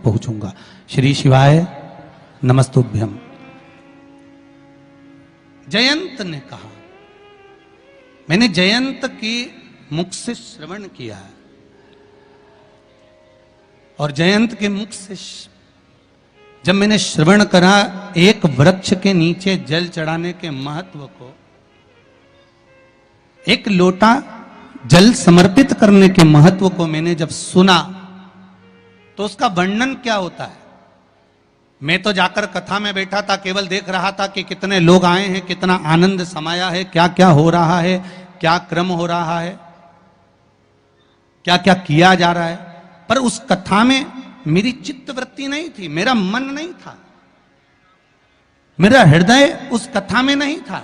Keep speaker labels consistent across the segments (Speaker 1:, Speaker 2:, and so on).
Speaker 1: पहुंचूंगा। श्री शिवाय नमस्तुभ्यम। जयंत ने कहा, मैंने जयंत की मुख से श्रवण किया है और जयंत के मुख से जब मैंने श्रवण करा एक वृक्ष के नीचे जल चढ़ाने के महत्व को, एक लोटा जल समर्पित करने के महत्व को मैंने जब सुना तो उसका वर्णन क्या होता है। मैं तो जाकर कथा में बैठा था, केवल देख रहा था कि कितने लोग आए हैं, कितना आनंद समाया है, क्या क्या हो रहा है, क्या क्रम हो रहा है, क्या क्या किया जा रहा है। पर उस कथा में मेरी चित्तवृत्ति नहीं थी, मेरा मन नहीं था, मेरा हृदय उस कथा में नहीं था।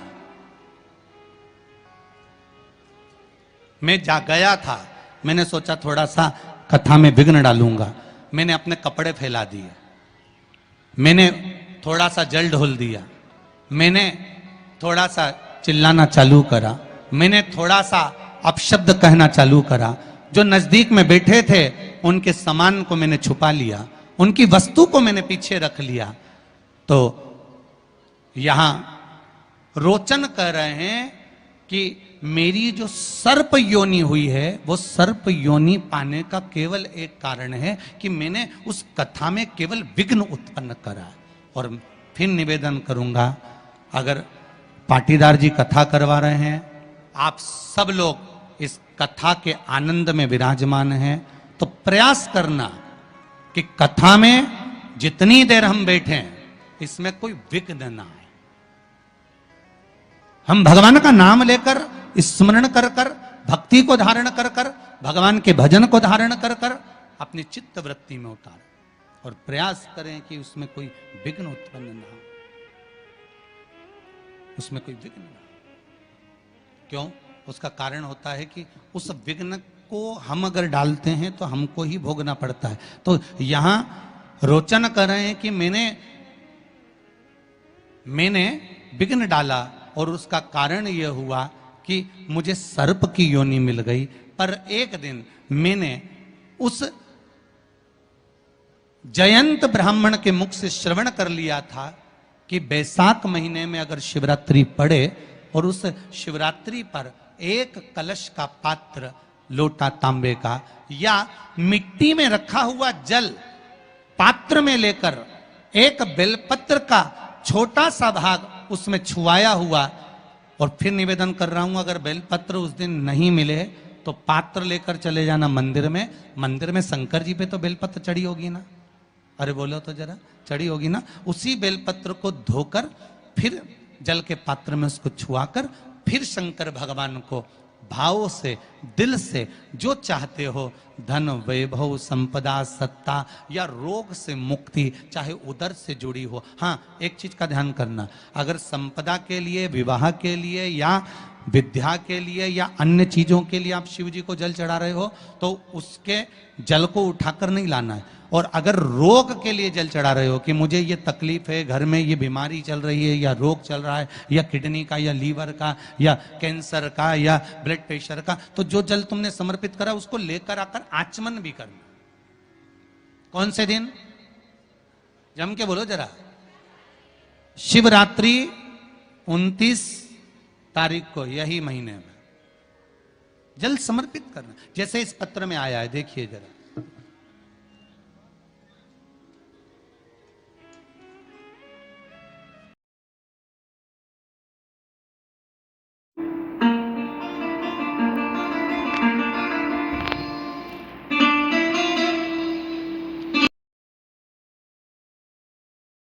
Speaker 1: मैं जा गया था, मैंने सोचा थोड़ा सा कथा में विघ्न डालूंगा। मैंने अपने कपड़े फैला दिए, मैंने थोड़ा सा जल ढोल दिया, मैंने थोड़ा सा चिल्लाना चालू करा, मैंने थोड़ा सा अपशब्द कहना चालू करा। जो नजदीक में बैठे थे उनके सामान को मैंने छुपा लिया, उनकी वस्तु को मैंने पीछे रख लिया। तो यहां रोचन कर रहे हैं कि मेरी जो सर्प योनि हुई है वो सर्प योनि पाने का केवल एक कारण है कि मैंने उस कथा में केवल विघ्न उत्पन्न करा। और फिर निवेदन करूंगा, अगर पाटीदार जी कथा करवा रहे हैं, आप सब लोग इस कथा के आनंद में विराजमान हैं, तो प्रयास करना कि कथा में जितनी देर हम बैठे हैं इसमें कोई विघ्न ना आए। हम भगवान का नाम लेकर स्मरण कर कर, भक्ति को धारण कर कर, भगवान के भजन को धारण कर कर अपनी चित्त वृत्ति में उतारें और प्रयास करें कि उसमें कोई विघ्न उत्पन्न ना हो, उसमें कोई विघ्न ना हो। क्यों? उसका कारण होता है कि उस विघ्न को हम अगर डालते हैं तो हमको ही भोगना पड़ता है। तो यहां रोचन कर रहे हैं कि मैंने विघ्न डाला और उसका कारण यह हुआ कि मुझे सर्प की योनि मिल गई। पर एक दिन मैंने उस जयंत ब्राह्मण के मुख से श्रवण कर लिया था कि बैसाख महीने में अगर शिवरात्रि पड़े और उस शिवरात्रि पर एक कलश का पात्र, लोटा तांबे का या मिट्टी में रखा हुआ जल पात्र में लेकर एक बेलपत्र का छोटा सा भाग उसमें छुआया हुआ, और फिर निवेदन कर रहा हूं अगर बेलपत्र उस दिन नहीं मिले तो पात्र लेकर चले जाना मंदिर में। मंदिर में शंकर जी पे तो बेलपत्र चढ़ी होगी ना, अरे बोलो तो जरा, चढ़ी होगी ना। उसी बेलपत्र को धोकर फिर जल के पात्र में उसको छुआकर फिर शंकर भगवान को भाव से, दिल से जो चाहते हो, धन वैभव संपदा सत्ता या रोग से मुक्ति, चाहे उधर से जुड़ी हो। हाँ, एक चीज का ध्यान करना, अगर संपदा के लिए, विवाह के लिए या विद्या के लिए या अन्य चीजों के लिए आप शिव जी को जल चढ़ा रहे हो तो उसके जल को उठाकर नहीं लाना है। और अगर रोग के लिए जल चढ़ा रहे हो कि मुझे ये तकलीफ है, घर में ये बीमारी चल रही है या रोग चल रहा है या किडनी का या लीवर का या कैंसर का या ब्लड प्रेशर का, तो जो जल तुमने समर्पित करा उसको लेकर आकर आचमन भी करना। कौन से दिन? जम के बोलो जरा। शिवरात्रि 29 तारीख को, यही महीने में जल समर्पित करना। जैसे इस पत्र में आया है, देखिए जरा,